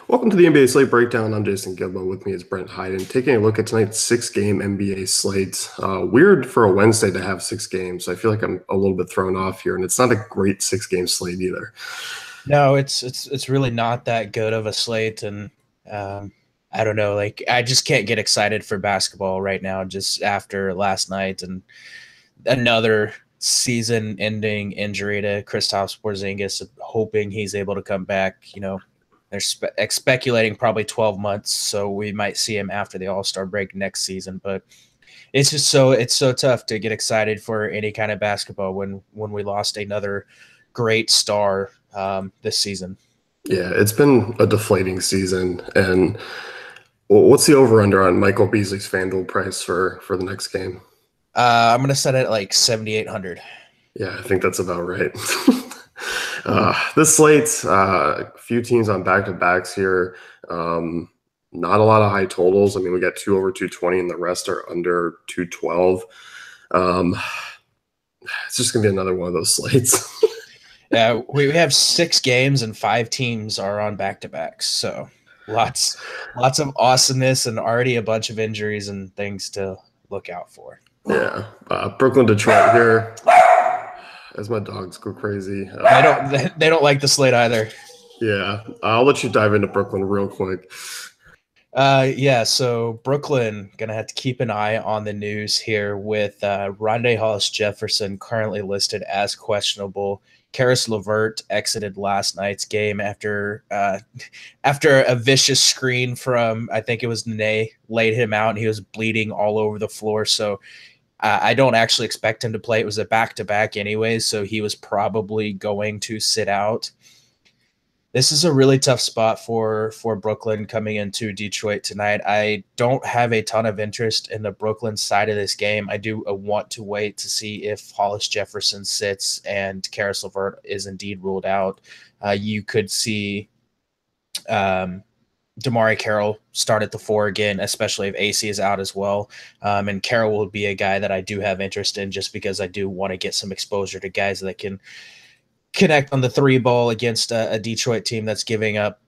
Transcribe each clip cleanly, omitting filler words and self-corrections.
Welcome to the NBA slate breakdown. I'm Jason Gilbo. With me is Brent Hyden. Taking a look at tonight's six-game NBA slate. Weird for a Wednesday to have six games. I feel like I'm a little bit thrown off here, and it's not a great six-game slate either. No, it's really not that good of a slate, and um, I don't know. Like I just can't get excited for basketball right now. Just after last night and another season-ending injury to Kristaps Porzingis, hoping he's able to come back. They're speculating probably 12 months, so we might see him after the All-Star break next season. But it's so tough to get excited for any kind of basketball when we lost another great star this season. Yeah, it's been a deflating season. And what's the over/under on Michael Beasley's FanDuel price for the next game? I'm gonna set it at like 7,800. Yeah, I think that's about right. This slate, a few teams on back-to-backs here. Not a lot of high totals. I mean, we got two over 220 and the rest are under 212. Um, it's just going to be another one of those slates. Yeah, we have 6 games and 5 teams are on back-to-backs. So lots of awesomeness and already a bunch of injuries and things to look out for. Yeah. Brooklyn, Detroit here. As my dogs go crazy. They don't like the slate either. Yeah. I'll let you dive into Brooklyn real quick. Yeah, so Brooklyn gonna have to keep an eye on the news here with Rondé Hollis-Jefferson currently listed as questionable. Karis LeVert exited last night's game after a vicious screen from, I think it was Nene, laid him out and he was bleeding all over the floor. So I don't actually expect him to play. It was a back-to-back anyways, so he was probably going to sit out. This is a really tough spot for Brooklyn coming into Detroit tonight. I don't have a ton of interest in the Brooklyn side of this game. I do want to wait to see if Hollis Jefferson sits and Karis LeVert is indeed ruled out. You could see Damari Carroll start at the 4 again, especially if AC is out as well. And Carroll will be a guy that I do have interest in just because I do want to get some exposure to guys that can connect on the 3 ball against a Detroit team that's giving up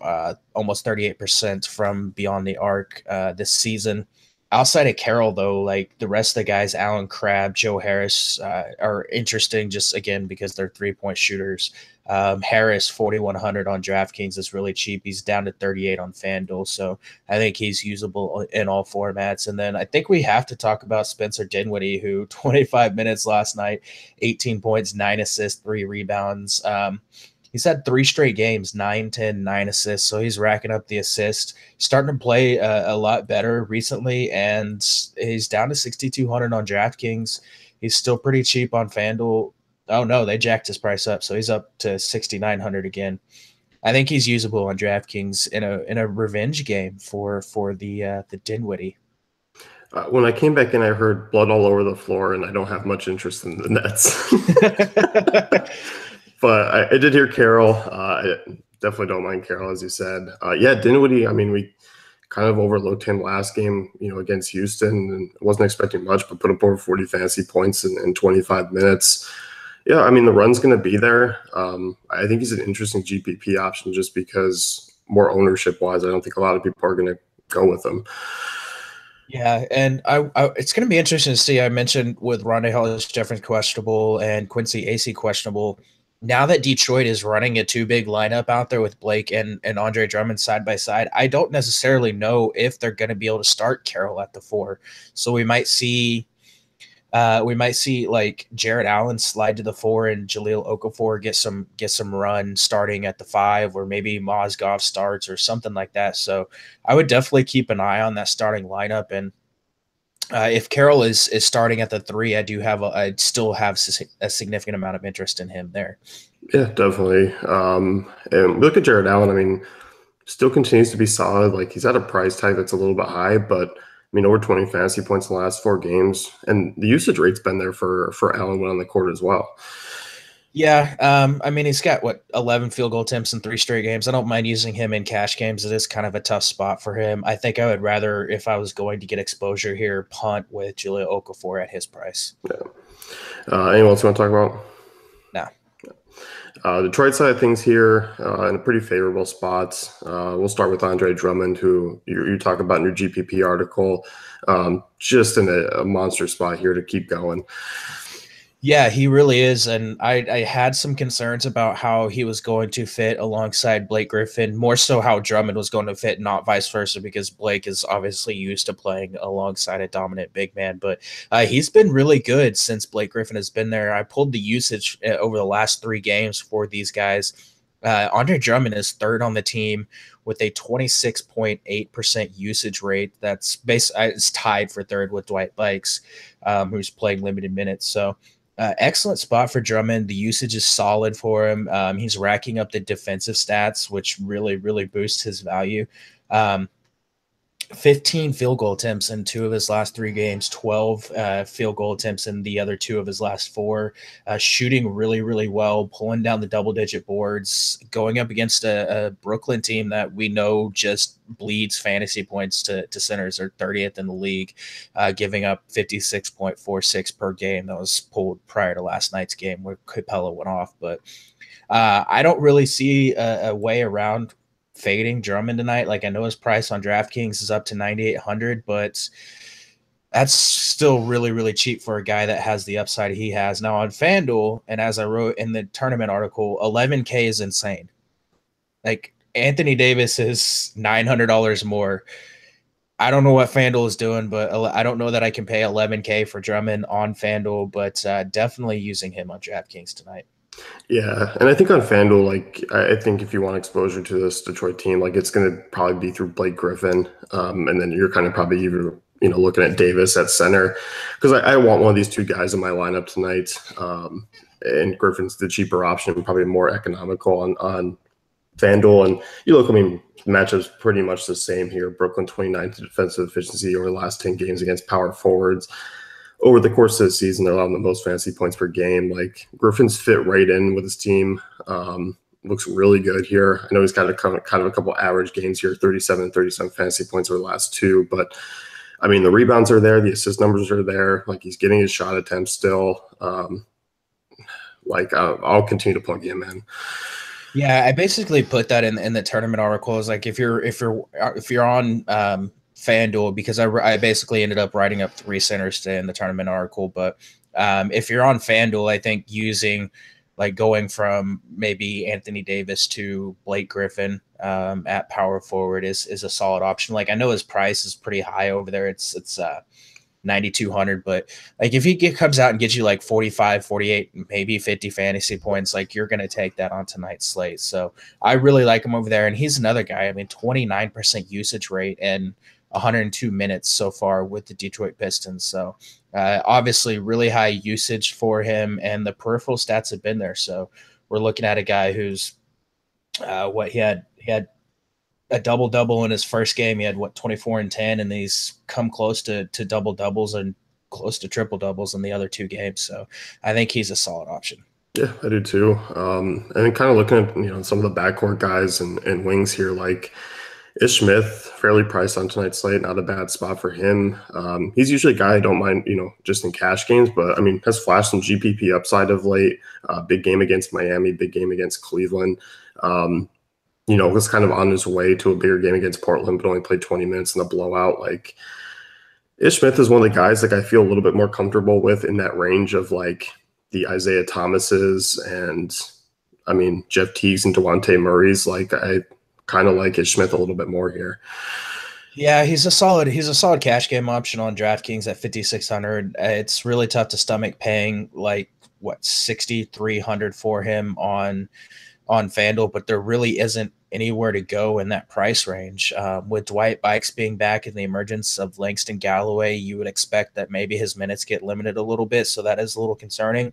almost 38% from beyond the arc this season. Outside of Carroll, though, like the rest of the guys, Alan Crabb, Joe Harris, are interesting just again because they're 3-point shooters. Harris, 4,100 on DraftKings is really cheap. He's down to 38 on FanDuel, so I think he's usable in all formats. And then I think we have to talk about Spencer Dinwiddie, who 25 minutes last night, 18 points, 9 assists, 3 rebounds. He's had 3 straight games, 9, 10, 9 assists. So he's racking up the assists, starting to play a lot better recently. And he's down to 6,200 on DraftKings. He's still pretty cheap on FanDuel. Oh, no, they jacked his price up. So he's up to 6,900 again. I think he's usable on DraftKings in a revenge game for the Dinwiddie. When I came back in, I heard blood all over the floor, and I don't have much interest in the Nets. But I did hear Carroll. I definitely don't mind Carroll, as you said. Yeah, Dinwiddie, I mean, we kind of overlooked him last game, against Houston, and wasn't expecting much, but put up over 40 fantasy points in 25 minutes. Yeah, I mean, the run's going to be there. I think he's an interesting GPP option just because more ownership-wise, I don't think a lot of people are going to go with him. Yeah, and it's going to be interesting to see. I mentioned with Rondé Hollis-Jefferson questionable and Quincy AC questionable. Now that Detroit is running a 2 big lineup out there with Blake and Andre Drummond side by side, I don't necessarily know if they're going to be able to start Carroll at the 4. So we might see like Jarrett Allen slide to the 4 and Jahlil Okafor get some run starting at the 5, or maybe Mozgov starts or something like that. So I would definitely keep an eye on that starting lineup. And if Carroll is starting at the 3, I still have a significant amount of interest in him there. Yeah, definitely. And look at Jarrett Allen. I mean, still continues to be solid. Like, he's at a price tag that's a little bit high, but I mean, over 20 fantasy points in the last 4 games, and the usage rate's been there for Allen when on the court as well. Yeah, I mean, he's got 11 field goal attempts in 3 straight games. I don't mind using him in cash games. It is kind of a tough spot for him. I think I would rather, if I was going to get exposure here, punt with Jahlil Okafor at his price. Yeah. Anyone else you want to talk about? No. Detroit side of things here in a pretty favorable spot. We'll start with Andre Drummond, who you talk about in your GPP article. Just in a monster spot here to keep going. Yeah, he really is. And I had some concerns about how he was going to fit alongside Blake Griffin, more so how Drummond was going to fit, not vice versa, because Blake is obviously used to playing alongside a dominant big man. But he's been really good since Blake Griffin has been there. I pulled the usage over the last 3 games for these guys. Andre Drummond is third on the team with a 26.8% usage rate. That's it's tied for third with Dwight Bikes, who's playing limited minutes. So excellent spot for Drummond. The usage is solid for him. He's racking up the defensive stats, which really, really boosts his value. 15 field goal attempts in 2 of his last 3 games, 12 field goal attempts in the other 2 of his last 4, shooting really, really well, pulling down the double-digit boards, going up against a Brooklyn team that we know just bleeds fantasy points to centers. They're 30th in the league, giving up 56.46 per game. That was pulled prior to last night's game where Capella went off. But I don't really see a way around fading Drummond tonight. Like, I know his price on DraftKings is up to 9,800, but that's still really, really cheap for a guy that has the upside he has. Now on FanDuel, and as I wrote in the tournament article, 11K is insane. Like, Anthony Davis is $900 more. I don't know what FanDuel is doing, but I don't know that I can pay 11K for Drummond on FanDuel, but definitely using him on DraftKings tonight. Yeah, and I think on FanDuel, like I think if you want exposure to this Detroit team, like it's going to probably be through Blake Griffin, and then you're kind of probably even looking at Davis at center because I want one of these 2 guys in my lineup tonight, and Griffin's the cheaper option, probably more economical on FanDuel. And you look, I mean, matchup's pretty much the same here. Brooklyn 29th defensive efficiency over the last 10 games against power forwards. Over the course of the season, they're allowing the most fantasy points per game. Like Griffin's fit right in with his team. Looks really good here. I know he's got kind of a couple average games here, 37 fantasy points over the last 2. But I mean, the rebounds are there, the assist numbers are there. Like he's getting his shot attempts still. I'll continue to plug him in. Yeah, I basically put that in the tournament article. Is like if you're on FanDuel, because I basically ended up writing up 3 centers today in the tournament article. But if you're on FanDuel, I think going from maybe Anthony Davis to Blake Griffin at power forward is a solid option. Like I know his price is pretty high over there. It's 9,200, but like if he comes out and gets you like 45, 48, maybe 50 fantasy points, like you're going to take that on tonight's slate. So I really like him over there. And he's another guy. I mean, 29% usage rate and 102 minutes so far with the Detroit Pistons. So obviously really high usage for him, and the peripheral stats have been there. So we're looking at a guy who's he had a double-double in his first game. He had 24 and 10, and he's come close to double-doubles and close to triple-doubles in the other 2 games. So I think he's a solid option. Yeah, I do too. And then kind of looking at some of the backcourt guys and wings here, like Ish Smith, fairly priced on tonight's slate, not a bad spot for him. He's usually a guy I don't mind, just in cash games, but I mean, has flashed some GPP upside of late. Big game against Miami, big game against Cleveland. Was kind of on his way to a bigger game against Portland, but only played 20 minutes in the blowout. Like Ish Smith is one of the guys like I feel a little bit more comfortable with in that range of like the Isaiah Thomases and I mean Jeff Teagues and DeJounte Murray's. Like I kind of like Ish Smith a little bit more here. Yeah, he's a solid cash game option on DraftKings at 5,600. It's really tough to stomach paying like 6,300 for him on FanDuel, but there really isn't anywhere to go in that price range. With Dwight Bikes being back and the emergence of Langston Galloway, you would expect that maybe his minutes get limited a little bit, so that is a little concerning.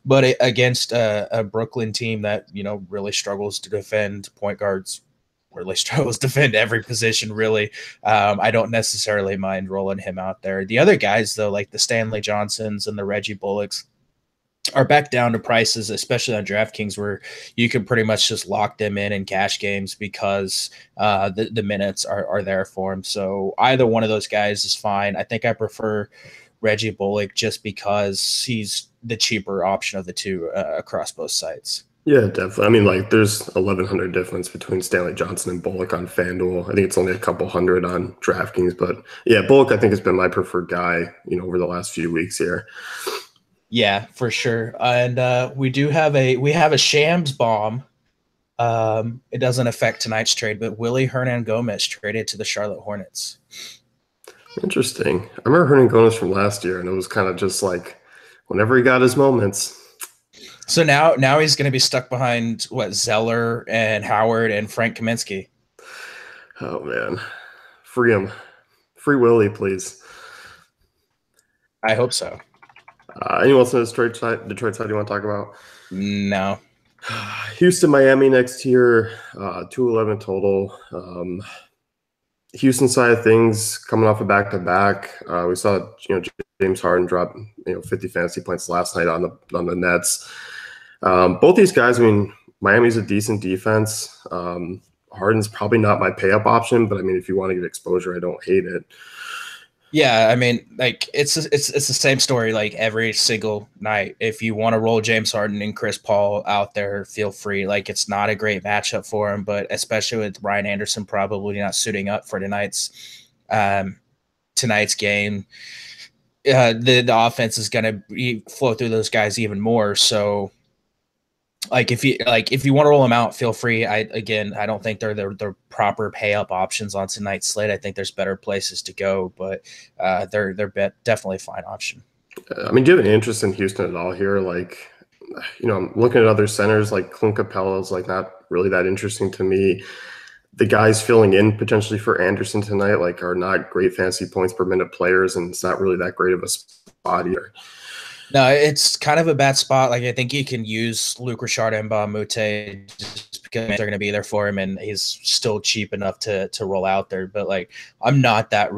But against a Brooklyn team that really struggles to defend point guards, really struggles to defend every position, really, I don't necessarily mind rolling him out there. The other guys, though, like the Stanley Johnsons and the Reggie Bullocks, are back down to prices, especially on DraftKings, where you can pretty much just lock them in cash games because the minutes are there for them. So either one of those guys is fine. I think I prefer Reggie Bullock just because he's the cheaper option of the 2 across both sites. Yeah, definitely. I mean, like, there's 1,100 difference between Stanley Johnson and Bullock on FanDuel. I think it's only a couple hundred on DraftKings, but yeah, Bullock I think has been my preferred guy, over the last few weeks here. Yeah, for sure. And we have a Shams bomb. It doesn't affect tonight's trade, but Willie Hernan Gomez traded to the Charlotte Hornets. Interesting. I remember Hernangomez from last year, and it was kind of just like whenever he got his moments. So now he's going to be stuck behind Zeller and Howard and Frank Kaminsky. Oh man, free him, free Willie, please. I hope so. Anyone else on the Detroit side you want to talk about? No. Houston, Miami next year, 211 total. Houston side of things coming off a back-to-back. We saw James Harden drop 50 fantasy points last night on the Nets. Both these guys, I mean, Miami's a decent defense. Harden's probably not my pay-up option, but I mean, if you want to get exposure, I don't hate it. Yeah, I mean, like it's the same story like every single night. If you want to roll James Harden and Chris Paul out there, feel free. Like it's not a great matchup for him, but especially with Ryan Anderson probably not suiting up for tonight's game, the offense is going to flow through those guys even more. So if you want to roll them out, feel free. I don't think they're the proper pay up options on tonight's slate. I think there's better places to go, but they're definitely a fine option. I mean, do you have an interest in Houston at all here? Like, I'm looking at other centers like Clint Capella's like not really that interesting to me. The guys filling in potentially for Anderson tonight like are not great fantasy points per minute players, and it's not really that great of a spot either. No, it's kind of a bad spot. Like I think you can use Luc Richard and Mbah a Moute just because they're going to be there for him, and he's still cheap enough to roll out there. But like, I'm not that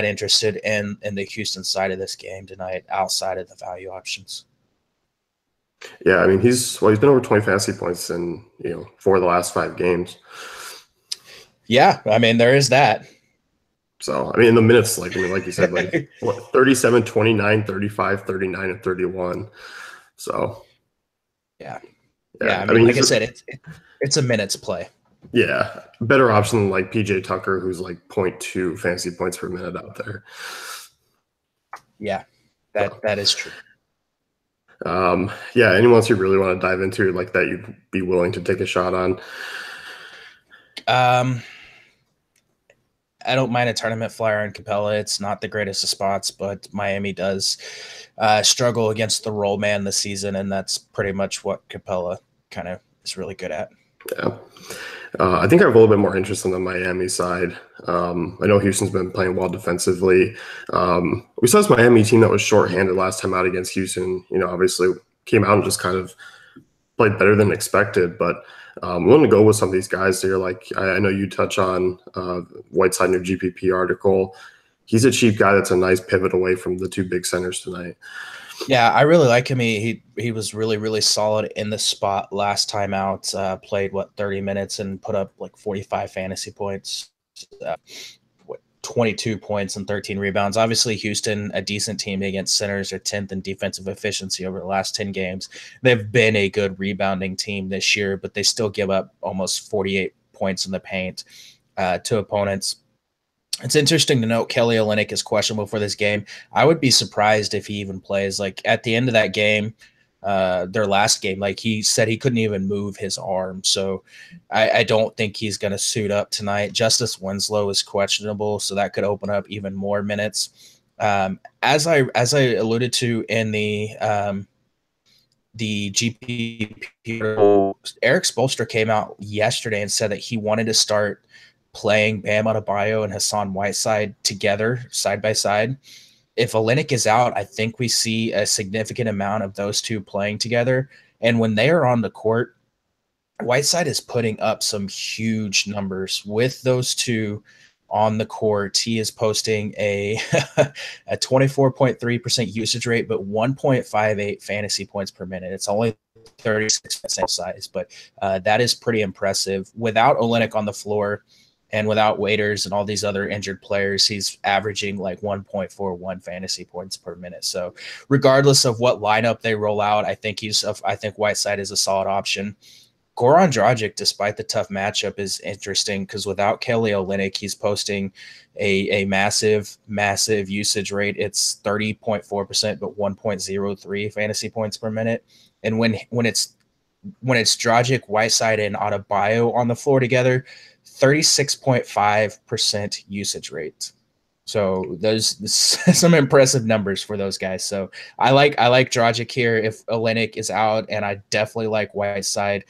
interested in the Houston side of this game tonight, outside of the value options. Yeah, I mean he's been over 20 fantasy points in 4 of the last 5 games. Yeah, I mean there is that. So, I mean, in the minutes, like you said, like 37, 29, 35, 39, and 31. So, yeah. I mean like I said, it's a minutes play. Yeah. Better option than like PJ Tucker, who's like 0.2 fantasy points per minute out there. Yeah, that is true. Yeah. Anyone else you really want to dive into like that you'd be willing to take a shot on? I don't mind a tournament flyer on Capella. It's not the greatest of spots, but Miami does struggle against the roll man this season, and that's pretty much what Capella kind of is really good at. Yeah. I think I have a little bit more interest on the Miami side. I know Houston's been playing well defensively. We saw this Miami team that was shorthanded last time out against Houston. Obviously came out and just kind of played better than expected, but I'm willing to go with some of these guys here. Like I know you touch on Whiteside in your GPP article. He's a cheap guy that's a nice pivot away from the 2 big centers tonight. Yeah, I really like him. He was really, really solid in the spot last time out. Played 30 minutes and put up like 45 fantasy points. 22 points and 13 rebounds. Obviously, Houston, a decent team against centers, are 10th in defensive efficiency over the last 10 games. They've been a good rebounding team this year, but they still give up almost 48 points in the paint to opponents. It's interesting to note Kelly Olynyk is questionable for this game. I would be surprised if he even plays. Like at the end of that game, their last game, like he said he couldn't even move his arm. So I don't think he's going to suit up tonight. Justice Winslow is questionable, so that could open up even more minutes. As I alluded to in the GPP, Eric Spoelstra came out yesterday and said that he wanted to start playing Bam Adebayo and Hassan Whiteside together side by side. If Olynyk is out, I think we see a significant amount of those two playing together. And when they are on the court, Whiteside is putting up some huge numbers with those two on the court. He is posting a 24.3% usage rate, but 1.58 fantasy points per minute. It's only 36% size, but that is pretty impressive. Without Olynyk on the floor, And without Waiters and all these other injured players, he's averaging like 1.41 fantasy points per minute. So regardless of what lineup they roll out, I think Whiteside is a solid option. Goran Dragic, despite the tough matchup, is interesting because without Kelly Olynyk, he's posting a massive usage rate. It's 30.4%, but 1.03 fantasy points per minute. And when it's Dragic, Whiteside, and Adebayo on the floor together, 36.5% usage rate. So there's some impressive numbers for those guys. So I like Dragic here if Olynyk is out, and I definitely like Whiteside,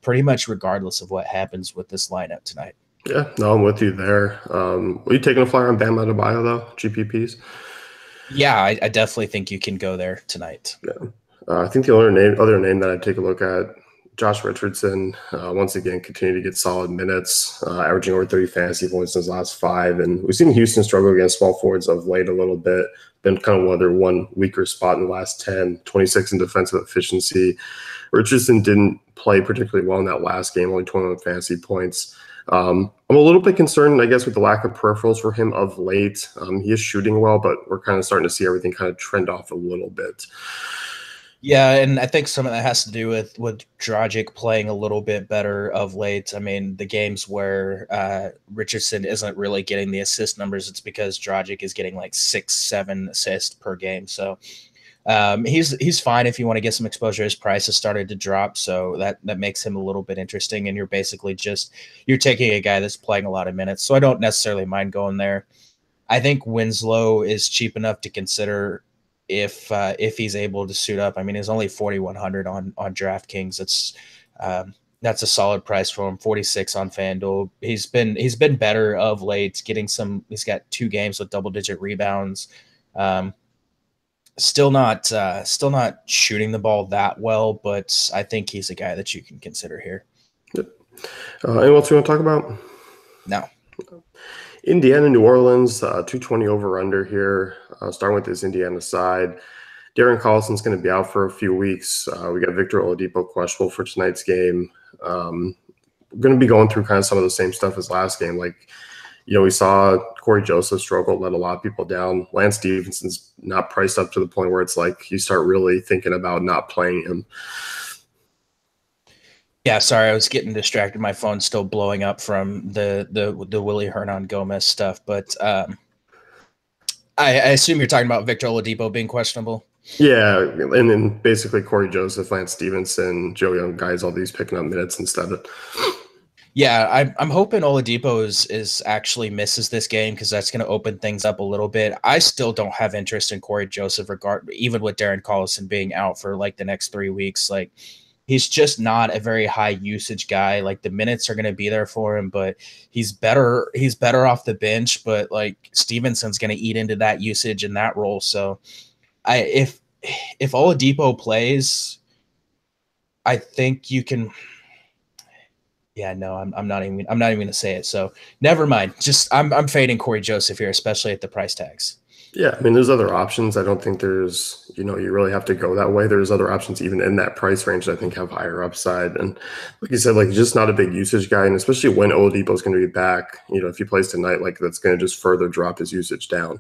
pretty much regardless of what happens with this lineup tonight. Yeah, no, I'm with you there. Are you taking a flyer on Bam Adebayo though? GPPs? Yeah, I definitely think you can go there tonight. Yeah, I think the other name that I'd take a look at, Josh Richardson, once again, continue to get solid minutes, averaging over 30 fantasy points in his last 5. And we've seen Houston struggle against small forwards of late a little bit. Been kind of one weaker spot in the last 10, 26 in defensive efficiency. Richardson didn't play particularly well in that last game, only 21 fantasy points. I'm a little bit concerned, I guess, with the lack of peripherals for him of late. He is shooting well, but we're kind of starting to see everything kind of trend off a little bit. Yeah, and I think some of that has to do with Dragic playing a little bit better of late. I mean, the games where Richardson isn't really getting the assist numbers, it's because Dragic is getting like 6-7 assists per game. So he's fine if you want to get some exposure. His price has started to drop, so that makes him a little bit interesting. And you're basically you're taking a guy that's playing a lot of minutes, so I don't necessarily mind going there. I think Winslow is cheap enough to consider if he's able to suit up. I mean, he's only 4,100 on DraftKings. That's a solid price for him. 46 on FanDuel. He's been better of late. He's got 2 games with double-digit rebounds. Still not shooting the ball that well, but I think he's a guy that you can consider here. Yep. Anyone else you want to talk about? No. Indiana, New Orleans, 220 over under here. Starting with this Indiana side. Darren Collison's going to be out for a few weeks. We got Victor Oladipo questionable for tonight's game. We're going to be going through kind of some of the same stuff as last game. Like, we saw Corey Joseph struggle, let a lot of people down. Lance Stevenson's not priced up to the point where it's like you start really thinking about not playing him. Yeah, sorry, I was getting distracted. My phone's still blowing up from the Willie Hernan-Gomez stuff. But I assume you're talking about Victor Oladipo being questionable. Yeah, and then basically Corey Joseph, Lance Stevenson, Joe Young, guys, all these picking up minutes instead of. Yeah, I'm hoping Oladipo is actually misses this game because that's going to open things up a little bit. I still don't have interest in Corey Joseph, even with Darren Collison being out for like the next 3 weeks. Like, he's just not a very high usage guy. Like, the minutes are going to be there for him, but he's better off the bench. But like, Stevenson's going to eat into that usage and that role. So if Oladipo plays, I think you can. Yeah, no, I'm not even going to say it. So never mind. Just I'm fading Corey Joseph here, especially at the price tags. Yeah, I mean, there's other options. I don't think there's, you really have to go that way. There's other options even in that price range that I think have higher upside. And like you said, like, just not a big usage guy. And especially when Oladipo is going to be back, if he plays tonight, like, that's going to just further drop his usage down.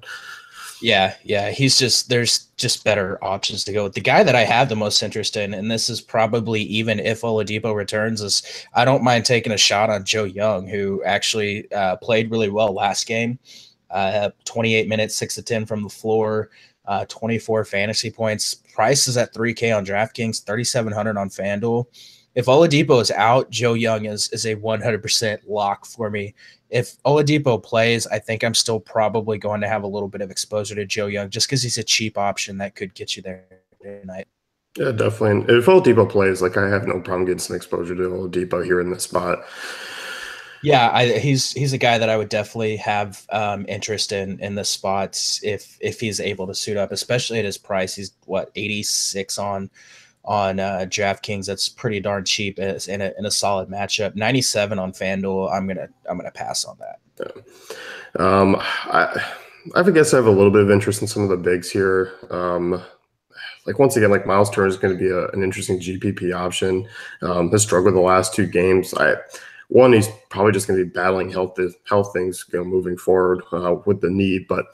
Yeah. There's just better options to go with. The guy that I have the most interest in, and this is probably even if Oladipo returns, is I don't mind taking a shot on Joe Young, who actually played really well last game. 28 minutes, 6 of 10 from the floor, 24 fantasy points. Price is at $3K on DraftKings, 3,700 on FanDuel. If Oladipo is out, Joe Young is a 100% lock for me. If Oladipo plays, I think I'm still probably going to have a little bit of exposure to Joe Young just because he's a cheap option that could get you there tonight. Yeah, definitely. And if Oladipo plays, like, I have no problem getting some exposure to Oladipo here in this spot. Yeah, he's a guy that I would definitely have interest in the spots if he's able to suit up, especially at his price. He's 86 on DraftKings. That's pretty darn cheap in a solid matchup. 97 on FanDuel. I'm gonna pass on that. Yeah. I guess I have a little bit of interest in some of the bigs here. Like, once again, like, Miles Turner is going to be an interesting GPP option. Has struggled the last 2 games. one, he's probably just going to be battling health things, moving forward with the knee, but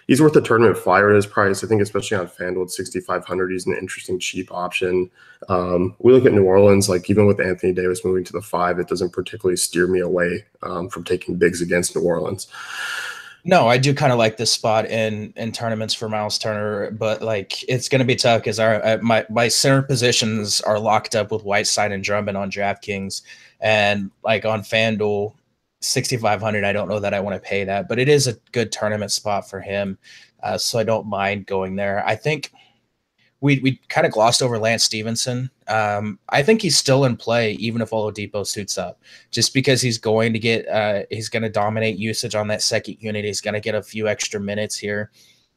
he's worth a tournament flyer at his price. I think, especially on FanDuel at 6,500, he's an interesting cheap option. We look at New Orleans, like even with Anthony Davis moving to the 5, it doesn't particularly steer me away from taking bigs against New Orleans. No, I do kind of like this spot in tournaments for Miles Turner, but like it's going to be tough because my center positions are locked up with Whiteside and Drummond on DraftKings, and like on FanDuel, 6,500. I don't know that I want to pay that, but it is a good tournament spot for him, so I don't mind going there. I think we kind of glossed over Lance Stevenson. I think he's still in play, even if Oladipo suits up, just because he's going to dominate usage on that second unit. He's going to get a few extra minutes here,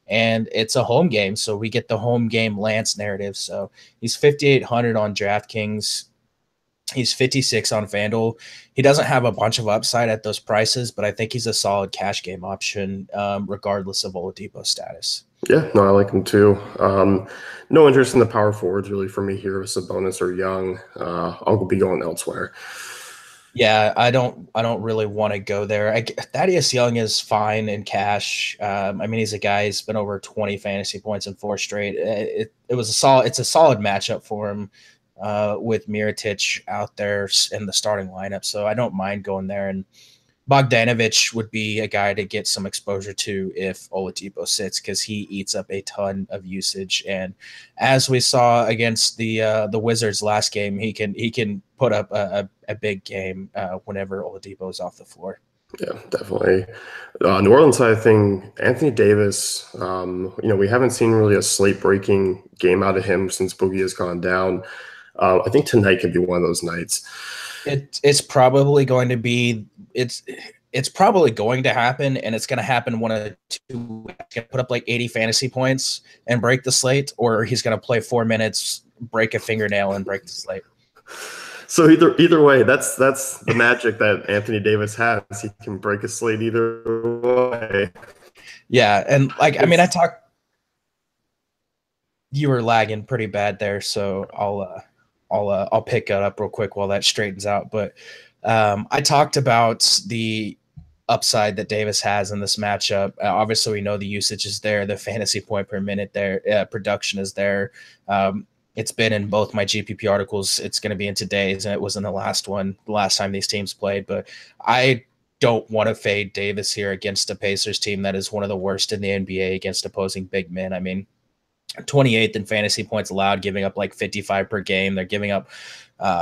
and it's a home game, so we get the home game Lance narrative. So he's 5,800 on DraftKings. He's 56 on FanDuel. He doesn't have a bunch of upside at those prices, but I think he's a solid cash game option, regardless of Oladipo's status. Yeah, no, I like him too. No interest in the power forwards really for me here, Sabonis or Young. I'll be going elsewhere. Yeah, I don't really want to go there. Thaddeus Young is fine in cash. I mean, he's a guy who's been over 20 fantasy points in 4 straight. It's a solid matchup for him with Mirotic out there in the starting lineup. So I don't mind going there. And Bogdanovic would be a guy to get some exposure to if Oladipo sits, because he eats up a ton of usage. And as we saw against the Wizards last game, he can put up a big game whenever Oladipo is off the floor. Yeah, definitely. New Orleans side of thing, Anthony Davis, we haven't seen really a slate-breaking game out of him since Boogie has gone down. I think tonight could be one of those nights. It's probably going to be it's probably going to happen, and it's going to happen one of two. He's going to put up like 80 fantasy points and break the slate, or he's going to play 4 minutes, break a fingernail, and break the slate. So either way, that's the magic that Anthony Davis has. He can break a slate either way. Yeah, and you were lagging pretty bad there, so I'll pick it up real quick while that straightens out. But I talked about the upside that Davis has in this matchup. Obviously, we know the usage is there, the fantasy point per minute there, production is there. It's been in both my GPP articles. It's going to be in today's, and it was in the last time these teams played. But I don't want to fade Davis here against a Pacers team that is one of the worst in the NBA against opposing big men. I mean, 28th in fantasy points allowed, giving up like 55 per game. They're giving up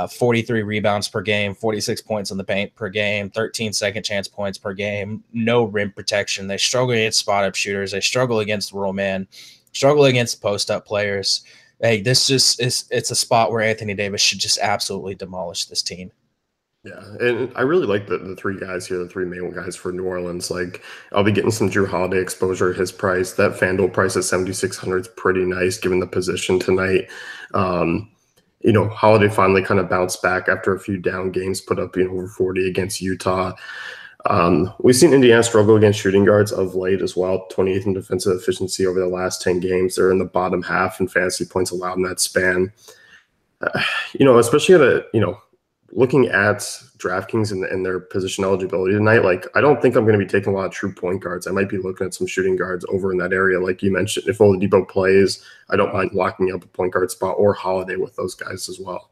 43 rebounds per game, 46 points in the paint per game, 13 second chance points per game, no rim protection. They struggle against spot up shooters. They struggle against roll man, struggle against post up players. Hey, it's a spot where Anthony Davis should just absolutely demolish this team. Yeah, and I really like the 3 guys here, the 3 main guys for New Orleans. Like, I'll be getting some Drew Holiday exposure at his price. That FanDuel price at 7,600 is pretty nice given the position tonight. Holiday finally kind of bounced back after a few down games, put up over 40 against Utah. We've seen Indiana struggle against shooting guards of late as well, 28th in defensive efficiency over the last 10 games. They're in the bottom half in fantasy points allowed in that span. Especially at looking at DraftKings and their position eligibility tonight, like, I don't think I'm going to be taking a lot of true point guards. I might be looking at some shooting guards over in that area. Like you mentioned, if Oladipo plays, I don't mind locking up a point guard spot or Holiday with those guys as well.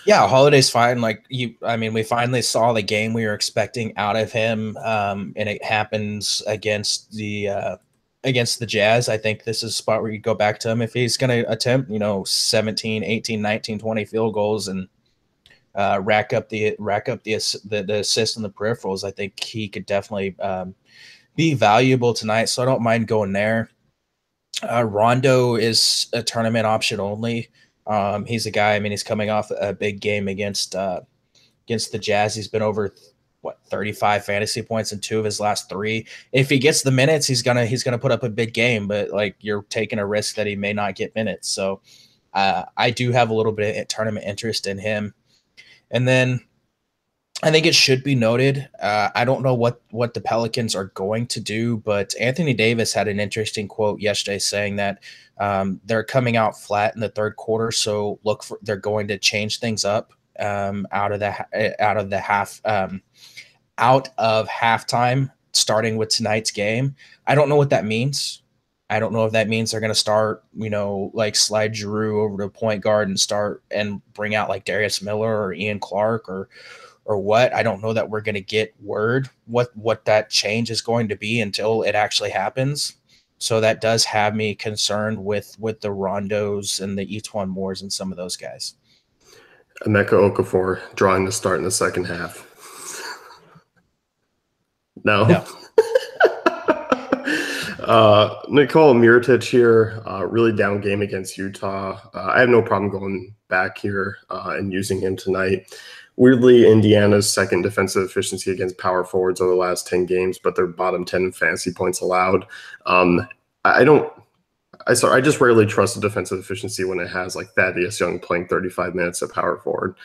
Yeah, Holiday's fine. We finally saw the game we were expecting out of him, and it happens against the Jazz. I think this is a spot where you go back to him if he's going to attempt, 17, 18, 19, 20 field goals and rack up the assist and the peripherals. I think he could definitely be valuable tonight, so I don't mind going there. Rondo is a tournament option only. He's a guy. I mean, he's coming off a big game against the Jazz. He's been over 35 fantasy points in 2 of his last 3. If he gets the minutes, he's gonna put up a big game. But like, you're taking a risk that he may not get minutes. So I do have a little bit of tournament interest in him. And then I think it should be noted, I don't know what the Pelicans are going to do, but Anthony Davis had an interesting quote yesterday saying that they're coming out flat in the third quarter, so they're going to change things up out of halftime, starting with tonight's game. I don't know what that means. I don't know if that means they're going to start, like slide Drew over to point guard and start and bring out like Darius Miller or Ian Clark or what. I don't know that we're going to get word what that change is going to be until it actually happens. So that does have me concerned with the Rondos and the Etuan Moores and some of those guys. Emeka Okafor drawing the start in the second half. No. Nikola Mirotic here, really down game against Utah. I have no problem going back here and using him tonight. Weirdly, Indiana's second defensive efficiency against power forwards over the last 10 games, but they're bottom 10 in fantasy points allowed. I just rarely trust the defensive efficiency when it has like Thaddeus Young playing 35 minutes at power forward.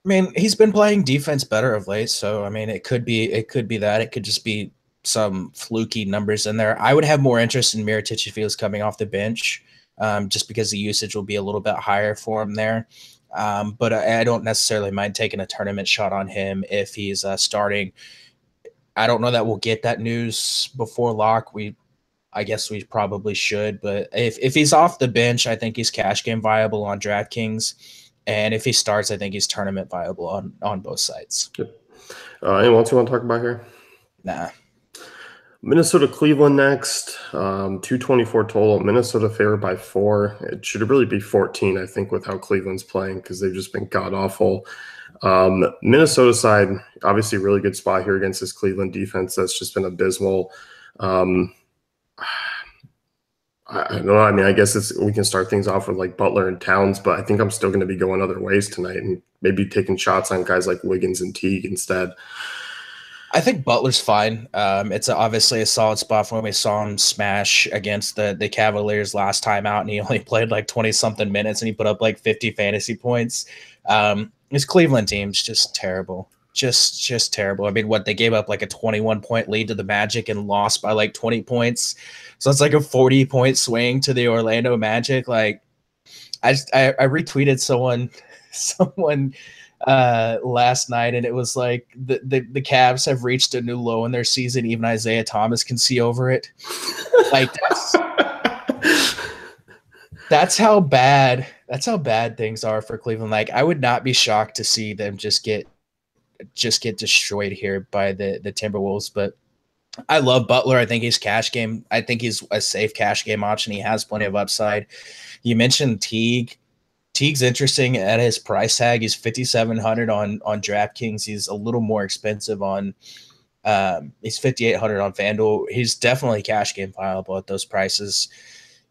I mean, he's been playing defense better of late, so I mean, it could be that. It could just be some fluky numbers in there. I would have more interest in Mirotic if he was coming off the bench, just because the usage will be a little bit higher for him there. But I don't necessarily mind taking a tournament shot on him if he's starting. I don't know that we'll get that news before lock. I guess we probably should, but if he's off the bench, I think he's cash game viable on DraftKings. And if he starts, I think he's tournament viable on both sides. Yep. Anyone else you want to talk about here? Nah. Minnesota, Cleveland next. 224 total. Minnesota favored by 4. It should really be 14, I think, with how Cleveland's playing because they've just been god awful. Minnesota side, obviously, really good spot here against this Cleveland defense that's just been abysmal. I don't know. I mean, I guess we can start things off with like Butler and Towns, but I think I'm still going to be going other ways tonight and maybe taking shots on guys like Wiggins and Teague instead. I think Butler's fine. It's obviously a solid spot for him. We saw him smash against the Cavaliers last time out, and he only played like 20-something minutes, and he put up like 50 fantasy points. His Cleveland team's just terrible. Just terrible. I mean, they gave up like a 21-point lead to the Magic and lost by like 20 points. So it's like a 40-point swing to the Orlando Magic. Like, I retweeted someone last night, and it was like the Cavs have reached a new low in their season. Even Isaiah Thomas can see over it. Like that's how bad things are for Cleveland. Like, I would not be shocked to see them just get destroyed here by the Timberwolves. But I love Butler. I think he's cash game. I think he's a safe cash game option. He has plenty of upside. You mentioned Teague. Teague's interesting at his price tag. He's $5,700 on DraftKings. He's a little more expensive on he's $5,800 on FanDuel. He's definitely cash game viable at those prices.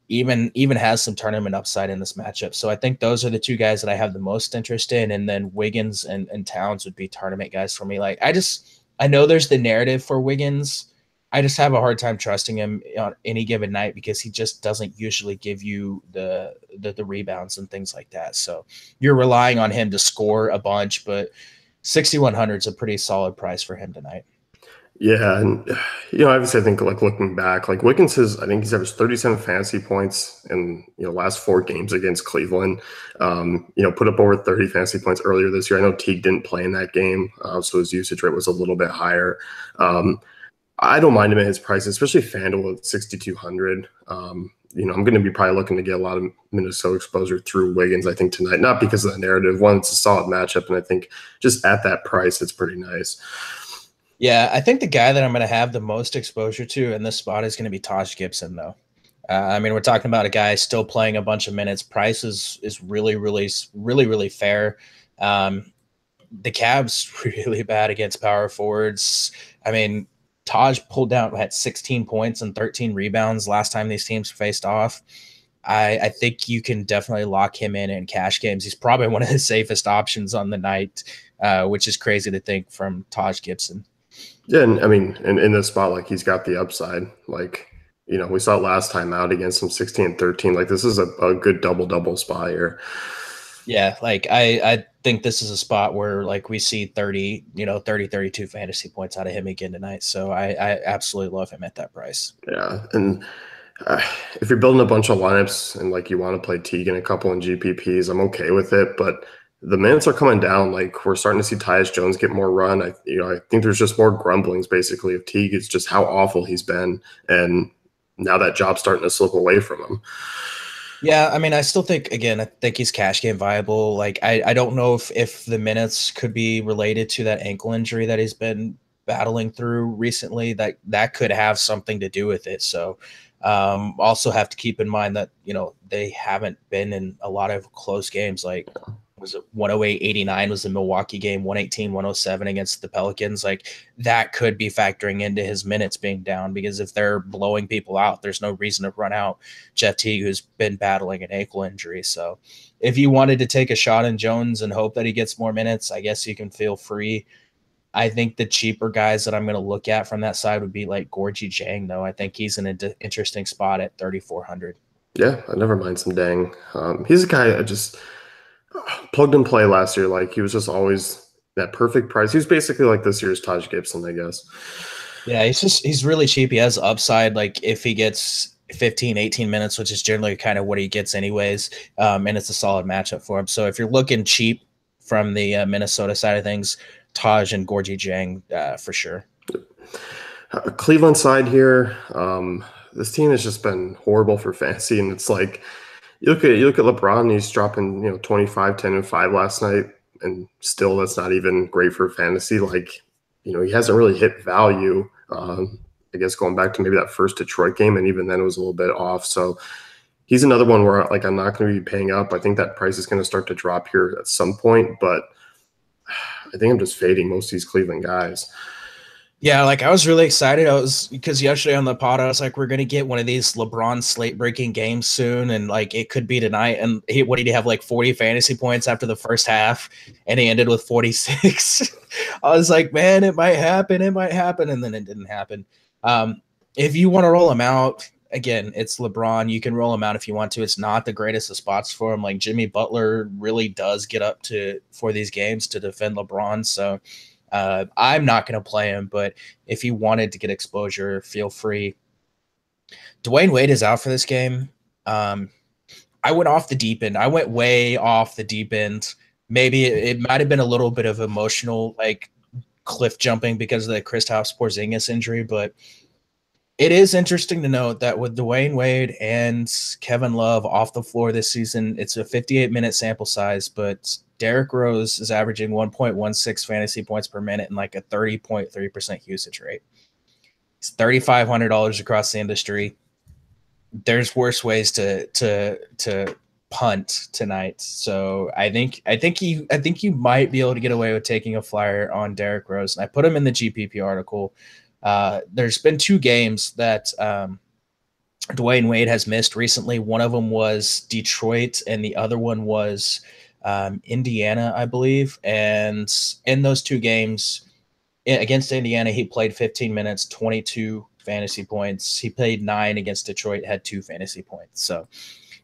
Even has some tournament upside in this matchup. So I think those are the two guys that I have the most interest in. And then Wiggins and Towns would be tournament guys for me. Like, I know there's the narrative for Wiggins. I just have a hard time trusting him on any given night because he just doesn't usually give you the rebounds and things like that. So you're relying on him to score a bunch, but 6,100 is a pretty solid price for him tonight. Yeah, and obviously I think like looking back, like Wiggins I think he's averaged 37 fantasy points in last 4 games against Cleveland. Put up over 30 fantasy points earlier this year. I know Teague didn't play in that game, so his usage rate was a little bit higher. I don't mind him at his price, especially FanDuel at 6,200. I'm going to be probably looking to get a lot of Minnesota exposure through Wiggins, I think, tonight. Not because of the narrative. One, it's a solid matchup, and I think just at that price, it's pretty nice. Yeah, I think the guy that I'm going to have the most exposure to in this spot is going to be Taj Gibson, though. I mean, we're talking about a guy still playing a bunch of minutes. Price is really, really, really, really fair. The Cavs really bad against power forwards. I mean, Taj pulled down at 16 points and 13 rebounds last time these teams faced off. I think you can definitely lock him in cash games. He's probably one of the safest options on the night, which is crazy to think from Taj Gibson. Yeah, and I mean, in this spot, like, he's got the upside. Like, we saw it last time out against him 16 and 13. Like, this is a good double spot here. Yeah, like I think this is a spot where like we see 32 fantasy points out of him again tonight. So I absolutely love him at that price. Yeah, and if you're building a bunch of lineups and like you want to play Teague and a couple in GPPs, I'm okay with it. But the minutes are coming down. Like we're starting to see Tyus Jones get more run. I think there's just more grumblings basically of Teague. It's just how awful he's been, and now that job's starting to slip away from him. Yeah, I mean, I still think, again, I think he's cash game viable. Like, I don't know if the minutes could be related to that ankle injury that he's been battling through recently. That could have something to do with it. So, also have to keep in mind that, they haven't been in a lot of close games. Like, was it 108-89 was the Milwaukee game, 118-107 against the Pelicans. Like, that could be factoring into his minutes being down, because if they're blowing people out, there's no reason to run out Jeff Teague, who's been battling an ankle injury. So if you wanted to take a shot in Jones and hope that he gets more minutes, I guess you can feel free. I think the cheaper guys that I'm going to look at from that side would be like Gorgie Jang, though. I think he's in an interesting spot at 3,400. Yeah, I never mind some Dang. He's a guy I just plugged and play last year. Like he was just always that perfect price. He was basically like this year's Taj Gibson, I guess. Yeah, he's really cheap. He has upside. Like if he gets 15, 18 minutes, which is generally kind of what he gets anyways, and it's a solid matchup for him. So if you're looking cheap from the Minnesota side of things, Taj and Gorgie Jang for sure. Cleveland side here, this team has just been horrible for fantasy, and it's like you look at LeBron, he's dropping 25, 10, and 5 last night, and still that's not even great for fantasy. Like he hasn't really hit value. I guess going back to maybe that first Detroit game, and even then it was a little bit off. So he's another one where like I'm not going to be paying up. I think that price is going to start to drop here at some point, but I think I'm just fading most of these Cleveland guys. Yeah, like I was really excited. Because yesterday on the pod, I was like, we're gonna get one of these LeBron slate breaking games soon, and like it could be tonight. And what did he have, like 40 fantasy points after the first half, and he ended with 46. I was like, man, it might happen, and then it didn't happen. If you want to roll him out, again, it's LeBron. You can roll him out if you want to. It's not the greatest of spots for him. Like Jimmy Butler really does get up for these games to defend LeBron, so. I'm not going to play him, but if you wanted to get exposure, feel free. Dwayne Wade is out for this game. I went off the deep end. I went way off the deep end. Maybe it might have been a little bit of emotional, like cliff jumping because of the Kristaps Porzingis injury, but it is interesting to note that with Dwayne Wade and Kevin Love off the floor this season, it's a 58-minute sample size, but Derrick Rose is averaging 1.16 fantasy points per minute and like a 30.3% usage rate. It's $3,500 across the industry. There's worse ways to punt tonight. So I think you might be able to get away with taking a flyer on Derrick Rose. And I put him in the GPP article. There's been 2 games that Dwayne Wade has missed recently. One of them was Detroit, and the other one was Indiana, I believe. And in those 2 games against Indiana, he played 15 minutes, 22 fantasy points. He played 9 against Detroit, had 2 fantasy points. So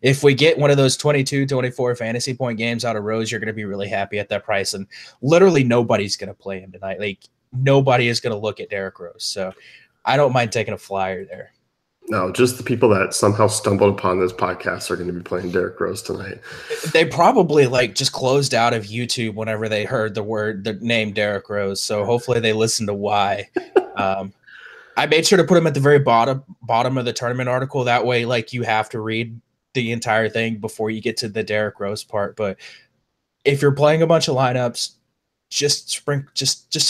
if we get one of those 22, 24 fantasy point games out of Rose, you're going to be really happy at that price. And literally nobody's going to play him tonight. Like nobody is going to look at Derrick Rose. So I don't mind taking a flyer there. No, just the people that somehow stumbled upon this podcast are going to be playing Derrick Rose tonight. They probably like just closed out of YouTube whenever they heard the name Derrick Rose. So hopefully they listened to why. I made sure to put him at the very bottom of the tournament article. That way, like you have to read the entire thing before you get to the Derrick Rose part. But if you're playing a bunch of lineups, just a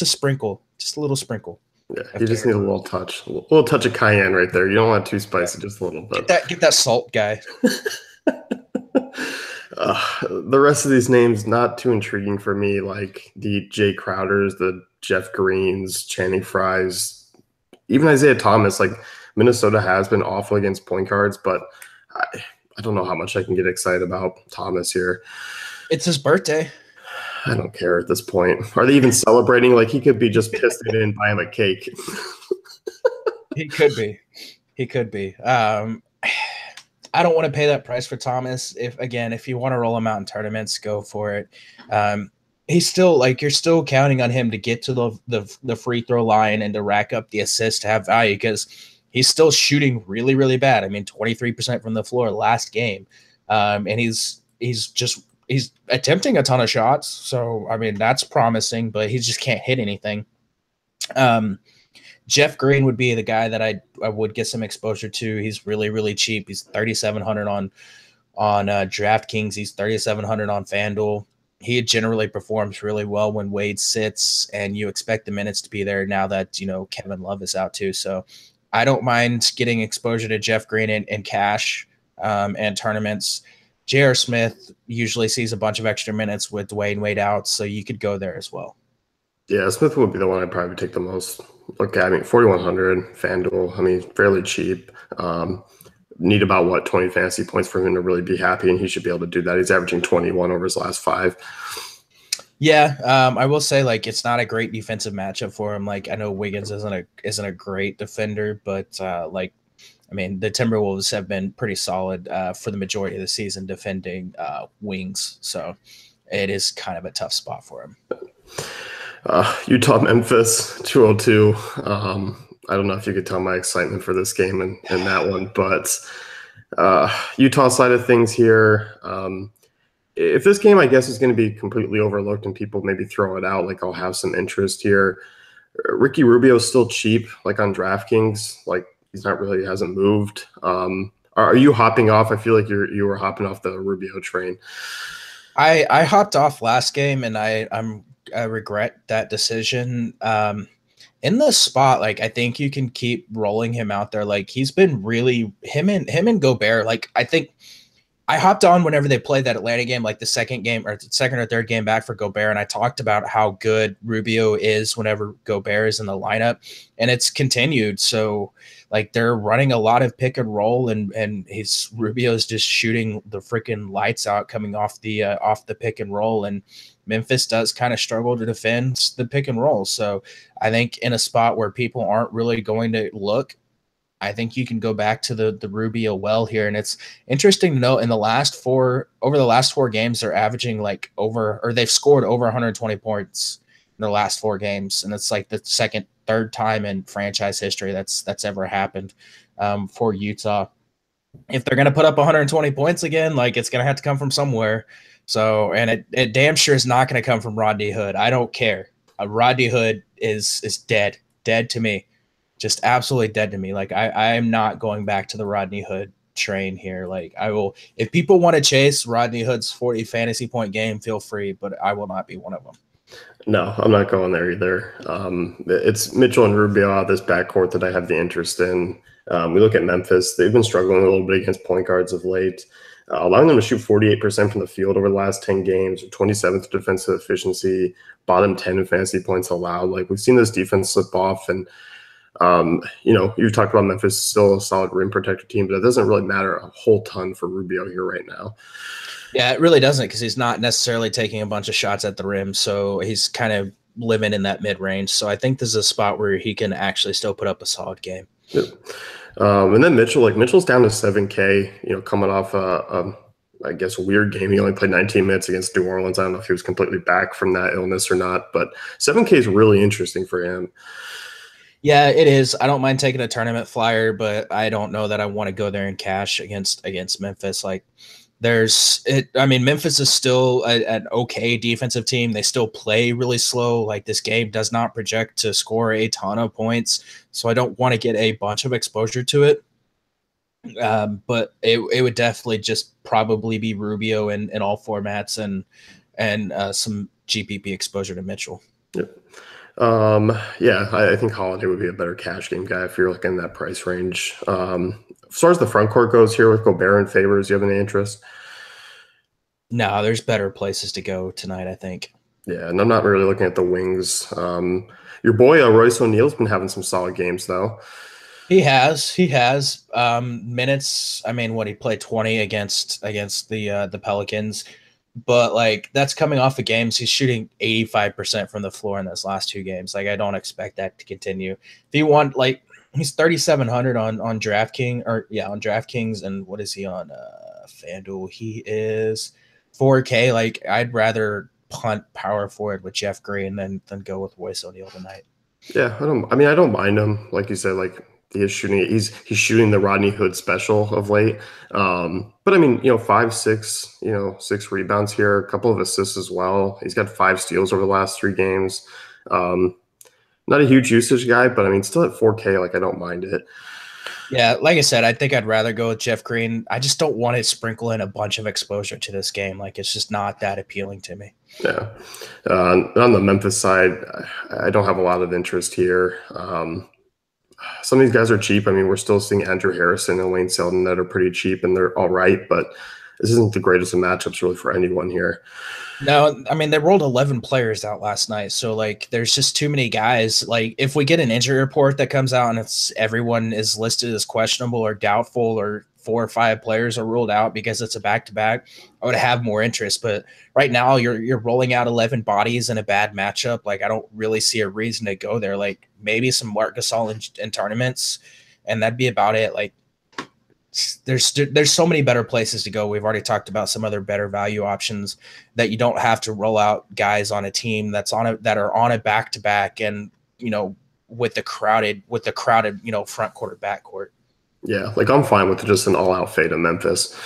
sprinkle, just a little sprinkle. Yeah, you just need a little touch of cayenne right there. You don't want too spicy, just a little bit. Get that salt, guy. The rest of these names not too intriguing for me, like the Jay Crowders, the Jeff Greens, Channing Fries, even Isaiah Thomas. Like Minnesota has been awful against point guards, but I don't know how much I can get excited about Thomas here. It's his birthday. I don't care at this point. Are they even celebrating? Like he could be just pissed in and buy him a cake. He could be. I don't want to pay that price for Thomas. If you want to roll him out in tournaments, go for it. He's still like you're still counting on him to get to the free throw line and to rack up the assists to have value because he's still shooting really, really bad. I mean, 23% from the floor last game, and he's just he's attempting a ton of shots. So, I mean, that's promising, but he just can't hit anything. Jeff Green would be the guy that I would get some exposure to. He's really, really cheap. He's 3,700 on DraftKings. He's 3,700 on FanDuel. He generally performs really well when Wade sits, and you expect the minutes to be there now that, Kevin Love is out too. So I don't mind getting exposure to Jeff Green in cash and tournaments. J.R. Smith usually sees a bunch of extra minutes with Wade out, so you could go there as well. Yeah, Smith would be the one I'd probably take the most look at. I mean, 4,100 FanDuel. I mean, fairly cheap. Need about 20 fantasy points for him to really be happy, and he should be able to do that. He's averaging 21 over his last 5. Yeah, I will say it's not a great defensive matchup for him. I know Wiggins isn't a great defender, but the Timberwolves have been pretty solid for the majority of the season defending wings, so it is kind of a tough spot for him. Utah Memphis 202. I don't know if you could tell my excitement for this game and that one, but Utah side of things here. If this game, I guess, is going to be completely overlooked and people maybe throw it out, I'll have some interest here. Ricky Rubio is still cheap, on DraftKings. He's not really hasn't moved. Are you hopping off? I feel like you were hopping off the Rubio train. I hopped off last game, and I regret that decision. In the spot, I think you can keep rolling him out there. He's been really him and Gobert. I think I hopped on whenever they played that Atlanta game, the second game or second or third game back for Gobert, and I talked about how good Rubio is whenever Gobert is in the lineup, and it's continued. So they're running a lot of pick and roll, and Rubio's just shooting the freaking lights out coming off the pick and roll, and Memphis does kind of struggle to defend the pick and roll. So I think in a spot where people aren't really going to look, I think you can go back to the Rubio well here. And it's interesting to note over the last 4 games, they're averaging they've scored over 120 points in their last 4 games. And it's the third time in franchise history that's ever happened for Utah. If they're going to put up 120 points again, it's going to have to come from somewhere. So, and it damn sure is not going to come from Rodney Hood. I don't care. Rodney Hood is dead to me, just absolutely dead to me. I am not going back to the Rodney Hood train here. I will, if people want to chase Rodney Hood's 40 fantasy point game, feel free, but I will not be one of them. No, I'm not going there either. It's Mitchell and Rubio out of this backcourt that I have the interest in. We look at Memphis. They've been struggling a little bit against point guards of late. Allowing them to shoot 48% from the field over the last 10 games, 27th defensive efficiency, bottom 10 in fantasy points allowed. We've seen this defense slip off, and you talked about Memphis still a solid rim protector team, but it doesn't really matter a whole ton for Rubio here right now. Yeah, it really doesn't, because he's not necessarily taking a bunch of shots at the rim, so he's kind of living in that mid-range. So I think this is a spot where he can actually still put up a solid game. Yep. And then Mitchell's down to 7K, coming off I guess a weird game. He only played 19 minutes against New Orleans. I don't know if he was completely back from that illness or not, but 7K is really interesting for him. Yeah, it is. I don't mind taking a tournament flyer, but I don't know that I want to go there in cash against Memphis. Memphis is still an okay defensive team. They still play really slow. This game does not project to score a ton of points, so I don't want to get a bunch of exposure to it. But it would definitely just probably be Rubio in all formats and some GPP exposure to Mitchell. Yep. I think Holiday would be a better cash game guy if you're looking in that price range. As far as the front court goes here with Gobert and Favors, do you have any interest? No, there's better places to go tonight, I think. Yeah, and I'm not really looking at the wings. Your boy Royce O'Neal's been having some solid games, though. He has minutes. He played 20 against the Pelicans, but that's coming off of games. He's shooting 85% from the floor in those last 2 games. I don't expect that to continue. If you want, he's 3,700 on DraftKings on DraftKings, and what is he on FanDuel? He is 4K. I'd rather punt power forward with Jeff Green than go with Royce O'Neal tonight. Yeah, I don't mind him. Like you said, he is shooting. He's shooting the Rodney Hood special of late. But I mean, 5, 6, 6 rebounds here, a couple of assists as well. He's got 5 steals over the last 3 games. Not a huge usage guy, but I mean, still at 4K, like I don't mind it. Yeah, like I said, I think I'd rather go with Jeff Green. I just don't want to sprinkle in a bunch of exposure to this game. Like, it's just not that appealing to me. Yeah. On the Memphis side, I don't have a lot of interest here. Some of these guys are cheap. I mean, we're still seeing Andrew Harrison and Wayne Selden that are pretty cheap, and they're all right, but this isn't the greatest of matchups really for anyone here. No, I mean, they rolled 11 players out last night. So, like, there's just too many guys. Like, if we get an injury report that comes out and everyone is listed as questionable or doubtful, or 4 or 5 players are ruled out because it's a back-to-back, I would have more interest. But right now, you're rolling out 11 bodies in a bad matchup. Like, I don't really see a reason to go there. Like, maybe some Marc Gasol in tournaments, and that'd be about it. Like, there's so many better places to go. We've already talked about some other better value options that you don't have to roll out guys on a team that are on a back-to-back, and with the crowded front court, back court. Yeah, like I'm fine with just an all-out fade of Memphis.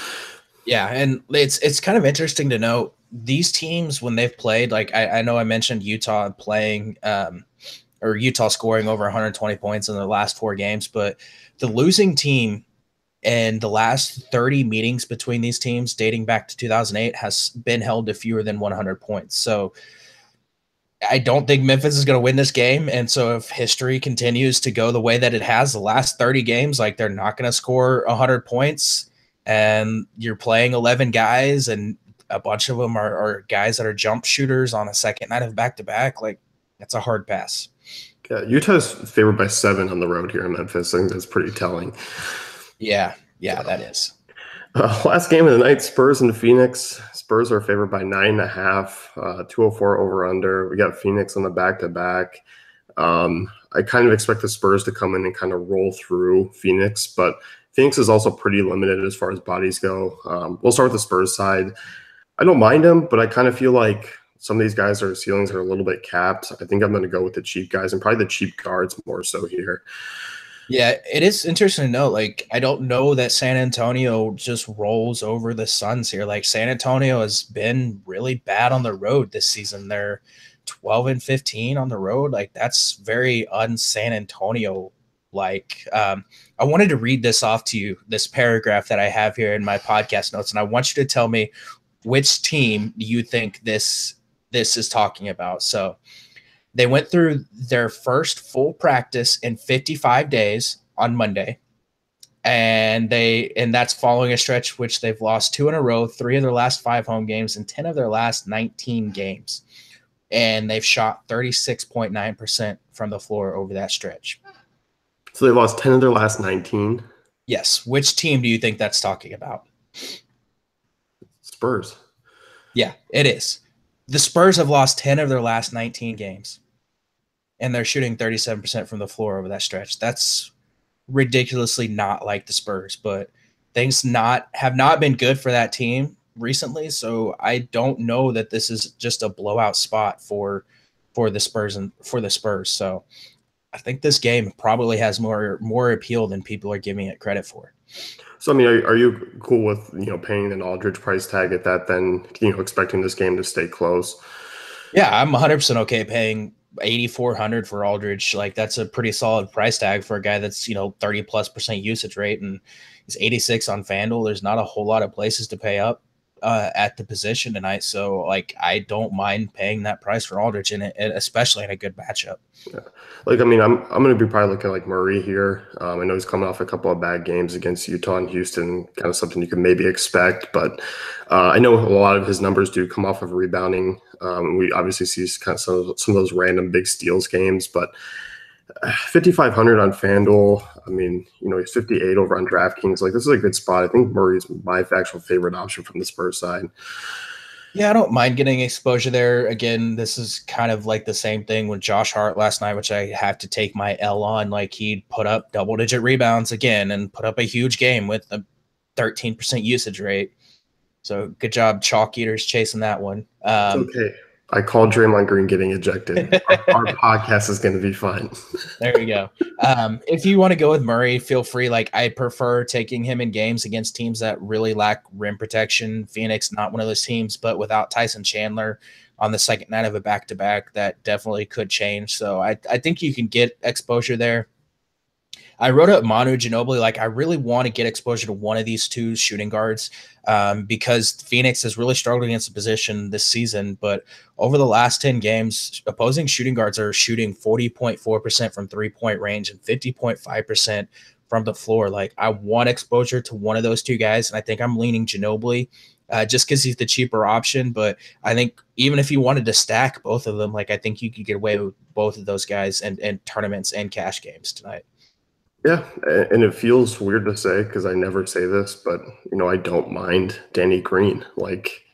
Yeah, and it's kind of interesting to note these teams when they've played. Like I know I mentioned Utah playing or Utah scoring over 120 points in the last 4 games, but the losing team and the last 30 meetings between these teams dating back to 2008 has been held to fewer than 100 points. So I don't think Memphis is going to win this game. And so if history continues to go the way that it has the last 30 games, like they're not going to score 100 points, and you're playing 11 guys and a bunch of them are guys that are jump shooters on a second night of back-to-back, like that's a hard pass. Yeah, Utah's favored by 7 on the road here in Memphis. I think that's pretty telling. Yeah, that is. Last game of the night, Spurs and Phoenix. Spurs are favored by 9.5, 204 over under. We got Phoenix on the back-to-back. I kind of expect the Spurs to come in and kind of roll through Phoenix, but Phoenix is also pretty limited as far as bodies go. We'll start with the Spurs side. I don't mind them, but I kind of feel like some of these guys' ceilings are a little bit capped. I think I'm going to go with the cheap guys and probably the cheap guards more so here. Yeah, it is interesting to note. Like, I don't know that San Antonio just rolls over the Suns here. Like, San Antonio has been really bad on the road this season. They're 12-15 on the road. Like, that's very un-San Antonio. Like, I wanted to read this off to you, this paragraph that I have here in my podcast notes, and I want you to tell me which team you think this is talking about. So, they went through their first full practice in 55 days on Monday, and that's following a stretch which they've lost 2 in a row, 3 of their last 5 home games, and 10 of their last 19 games. And they've shot 36.9% from the floor over that stretch. So they lost 10 of their last 19? Yes. Which team do you think that's talking about? Spurs. Yeah, it is. The Spurs have lost 10 of their last 19 games, and they're shooting 37% from the floor over that stretch. That's ridiculously not like the Spurs, but things have not been good for that team recently. So I don't know that this is just a blowout spot for the Spurs and for the Spurs. So I think this game probably has more appeal than people are giving it credit for. So, I mean, are you cool with, paying an Aldridge price tag at that, then, expecting this game to stay close? Yeah, I'm 100% okay paying $8,400 for Aldridge. Like, that's a pretty solid price tag for a guy that's 30+% usage rate, and he's 86 on FanDuel. There's not a whole lot of places to pay up at the position tonight, so like I don't mind paying that price for Aldridge, and especially in a good matchup. Yeah. Like, I mean, I'm going to be probably looking like Murray here. I know he's coming off a couple of bad games against Utah and Houston, kind of something you can maybe expect, but I know a lot of his numbers do come off of rebounding. We obviously see kind of some of those random big steals games, but 5,500 on FanDuel. I mean, he's 58 over on DraftKings. Like, this is a good spot. I think Murray's my actual favorite option from the Spurs side. Yeah, I don't mind getting exposure there. Again, this is kind of like the same thing with Josh Hart last night, which I have to take my L on. Like, he put up double-digit rebounds again and put up a huge game with a 13% usage rate. So good job, Chalk Eaters, chasing that one. It's okay. I called Draymond Green getting ejected. Our podcast is going to be fine. There you go. If you want to go with Murray, feel free. Like, I prefer taking him in games against teams that really lack rim protection. Phoenix, not one of those teams, but without Tyson Chandler on the second night of a back-to-back, that definitely could change. So I think you can get exposure there. I wrote up Manu Ginobili. Like, I really want to get exposure to one of these two shooting guards because Phoenix has really struggled against the position this season. But over the last 10 games, opposing shooting guards are shooting 40.4% from three-point range and 50.5% from the floor. Like, I want exposure to one of those two guys, and I think I'm leaning Ginobili just because he's the cheaper option. But I think even if you wanted to stack both of them, like, I think you could get away with both of those guys in tournaments and cash games tonight. Yeah, and it feels weird to say because I never say this, but, I don't mind Danny Green. Like,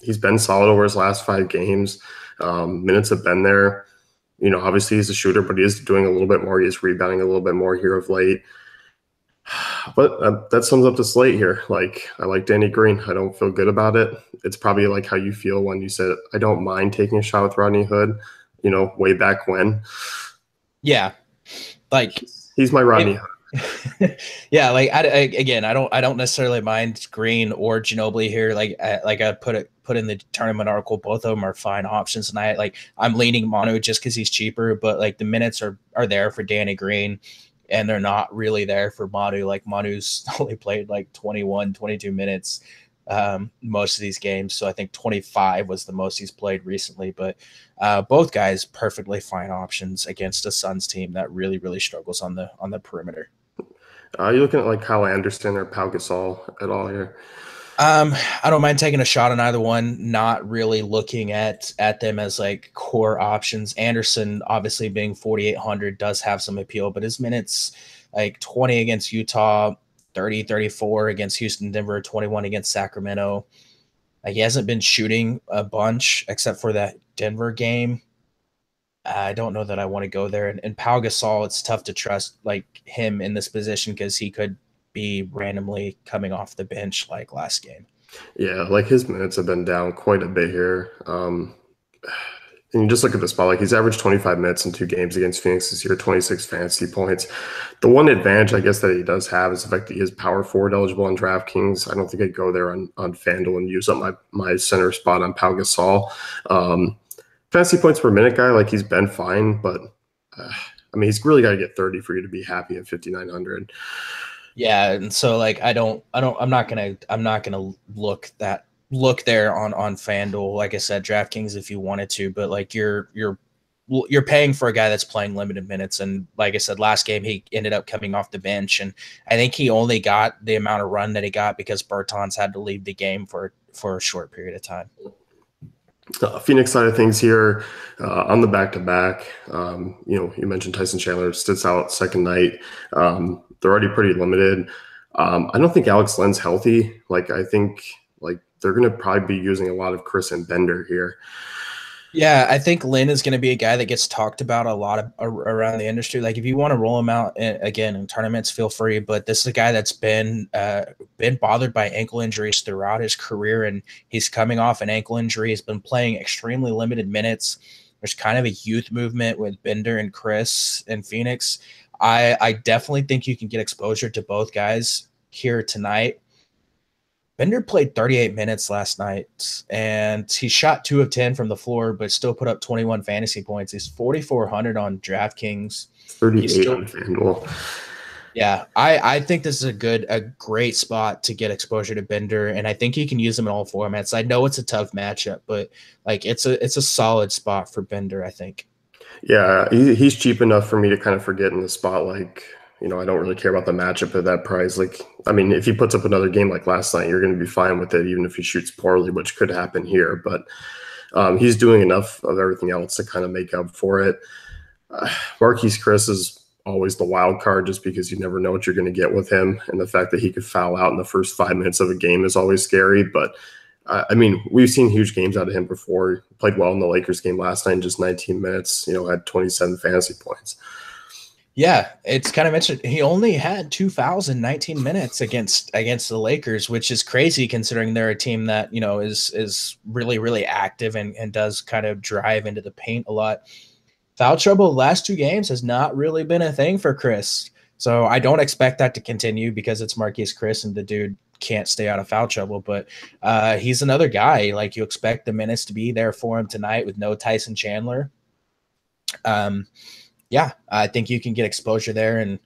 he's been solid over his last 5 games. Minutes have been there. Obviously he's a shooter, but he is doing a little bit more. He is rebounding a little bit more here of late. But that sums up the slate here. Like, I like Danny Green. I don't feel good about it. It's probably like how you feel when you said, I don't mind taking a shot with Rodney Hood, way back when. Yeah. Like, he's my Rodney. Yeah, like I don't necessarily mind Green or Ginobili here. Like I put in the tournament article, both of them are fine options, and I'm leaning Manu just because he's cheaper. But like the minutes are there for Danny Green, and they're not really there for Manu. Like Manu's only played like 21, 22 minutes most of these games. So I think 25 was the most he's played recently. But both guys perfectly fine options against a Suns team that really, really struggles on the perimeter. Are you looking at like Kyle Anderson or Pau Gasol at all here? I don't mind taking a shot on either one. Not really looking at them as like core options. Anderson, obviously being 4,800, does have some appeal, but his minutes, like 20 against Utah, 30, 34 against Houston, Denver, 21 against Sacramento. Like, he hasn't been shooting a bunch except for that Denver game. I don't know that I want to go there. And Pau Gasol, it's tough to trust like him in this position because he could be randomly coming off the bench like last game. Yeah, like his minutes have been down quite a bit here. And you just look at the spot, like he's averaged 25 minutes in 2 games against Phoenix this year, 26 fantasy points. The one advantage, I guess, that he does have is the fact that he is power forward eligible on DraftKings. I don't think I'd go there on FanDuel and use up my center spot on Pau Gasol. Fantasy points per minute guy, like he's been fine, but he's really got to get 30 for you to be happy at 5,900. Yeah, and so like I'm not gonna look there on FanDuel. Like I said, DraftKings if you wanted to, but like you're paying for a guy that's playing limited minutes, and like I said, last game he ended up coming off the bench, and I think he only got the amount of run that he got because Bertans had to leave the game for a short period of time. Phoenix side of things here on the back-to-back. You mentioned Tyson Chandler sits out second night. They're already pretty limited. I don't think Alex Len's healthy. Like, I think like they're going to probably be using a lot of Chris and Bender here. Yeah, I think Lynn is going to be a guy that gets talked about a lot around the industry. Like, if you want to roll him out again in tournaments, feel free. But this is a guy that's been bothered by ankle injuries throughout his career, and he's coming off an ankle injury. He's been playing extremely limited minutes. There's kind of a youth movement with Bender and Chris in Phoenix. I definitely think you can get exposure to both guys here tonight. Bender played 38 minutes last night, and he shot 2 of 10 from the floor, but still put up 21 fantasy points. He's 4,400 on DraftKings. 38 on FanDuel. Yeah, I think this is a great spot to get exposure to Bender, and I think you can use him in all formats. I know it's a tough matchup, but like it's a solid spot for Bender, I think. Yeah, he's cheap enough for me to kind of forget in the spot. Like, I don't really care about the matchup at that price. Like, if he puts up another game like last night, you're going to be fine with it, even if he shoots poorly, which could happen here. But he's doing enough of everything else to kind of make up for it. Marquise Chris is always the wild card just because you never know what you're going to get with him. And the fact that he could foul out in the first 5 minutes of a game is always scary. But, we've seen huge games out of him before. He played well in the Lakers game last night in just 19 minutes, had 27 fantasy points. Yeah, it's kind of mentioned he only had 2,019 minutes against the Lakers, which is crazy considering they're a team that, is really, really active and does kind of drive into the paint a lot. Foul trouble the last 2 games has not really been a thing for Chris. So I don't expect that to continue because it's Marquise Chris and the dude can't stay out of foul trouble. But he's another guy. Like, you expect the minutes to be there for him tonight with no Tyson Chandler. Yeah, I think you can get exposure there. And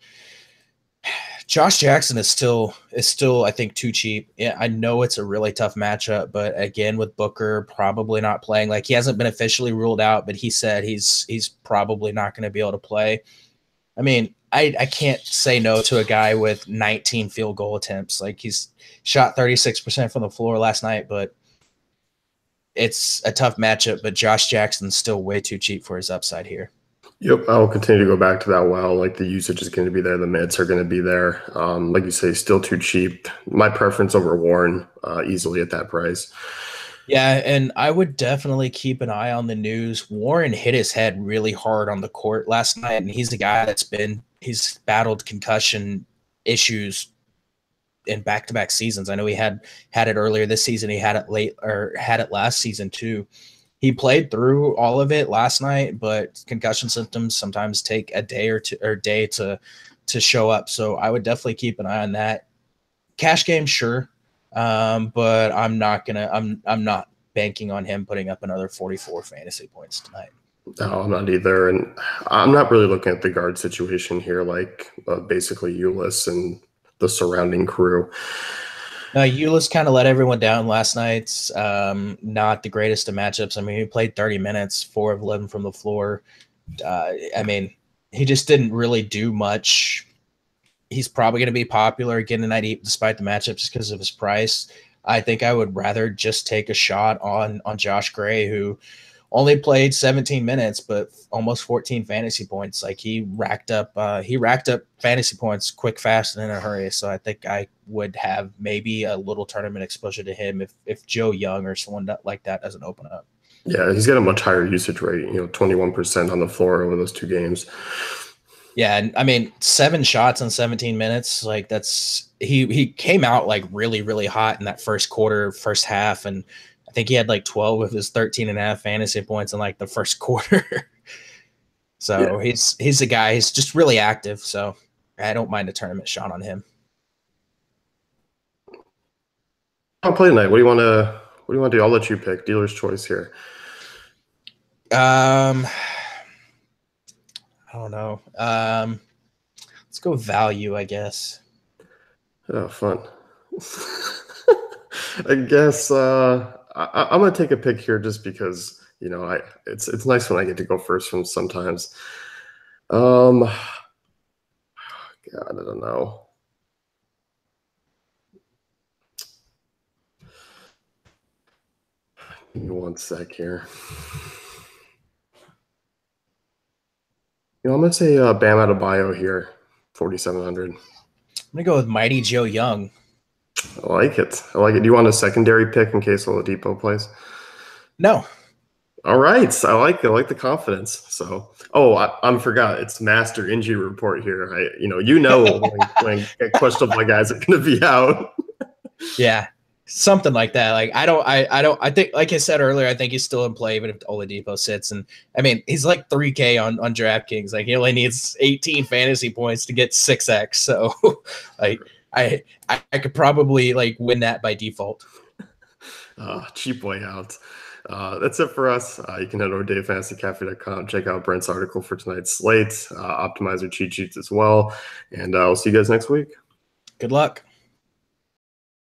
Josh Jackson is still, I think, too cheap. Yeah, I know it's a really tough matchup, but again, with Booker probably not playing, like, he hasn't been officially ruled out, but he said he's probably not going to be able to play. I mean, I can't say no to a guy with 19 field goal attempts. Like, he's shot 36% from the floor last night, but it's a tough matchup. But Josh Jackson's still way too cheap for his upside here. Yep, I'll continue to go back to that well. Like, the usage is going to be there, the minutes are going to be there. Like you say, still too cheap. My preference over Warren, easily at that price. Yeah, and I would definitely keep an eye on the news. Warren hit his head really hard on the court last night, and he's a guy he's battled concussion issues in back-to-back seasons. I know he had it earlier this season. He had it last season too. He played through all of it last night, but concussion symptoms sometimes take a day or two or day to show up. So I would definitely keep an eye on that. Cash game, sure. But I'm not banking on him putting up another 44 fantasy points tonight. No, I'm not either. And I'm not really looking at the guard situation here, like basically Ulyss and the surrounding crew. Ulyss kind of let everyone down last night. Not the greatest of matchups. I mean, he played 30 minutes, 4 of 11 from the floor. I mean, he just didn't really do much. He's probably going to be popular again tonight, despite the matchup, just because of his price. I think I would rather just take a shot on Josh Gray, who only played 17 minutes, but almost 14 fantasy points. Like, he racked up fantasy points quick, fast, and in a hurry. So I think I would have maybe a little tournament exposure to him if Joe Young or someone like that doesn't open up. Yeah, he's got a much higher usage rate, 21% on the floor over those 2 games. Yeah, and I mean, 7 shots in 17 minutes, like, that's he came out like really, really hot in that first quarter, first half, and I think he had like 12 of his 13.5 fantasy points in like the first quarter. So yeah. He's a guy, he's just really active, so I don't mind a tournament shot on him. I'll play tonight. What do you want to do? I'll let you pick. Dealer's choice here. I don't know. Let's go value, I guess. Oh, fun. I guess I'm gonna take a pick here just because it's nice when I get to go first from sometimes. God, I don't know. Give me 1 sec here. I'm gonna say Bam Adebayo here, 4,700. I'm gonna go with Mighty Joe Young. I like it. Do you want a secondary pick in case Oladipo plays? No. All right. I like the confidence. So, I forgot. It's master injury report here. When questionable guys are going to be out. Yeah, something like that. Like, I think, like I said earlier, I think he's still in play even if Oladipo sits. And I mean, he's like 3K on DraftKings. Like, he only needs 18 fantasy points to get 6x. So, like, I could probably like win that by default. Cheap way out. That's it for us. You can head over to DaveFantasyCafe.com, check out Brent's article for tonight's slate, optimizer cheat sheets as well, and I'll see you guys next week. Good luck.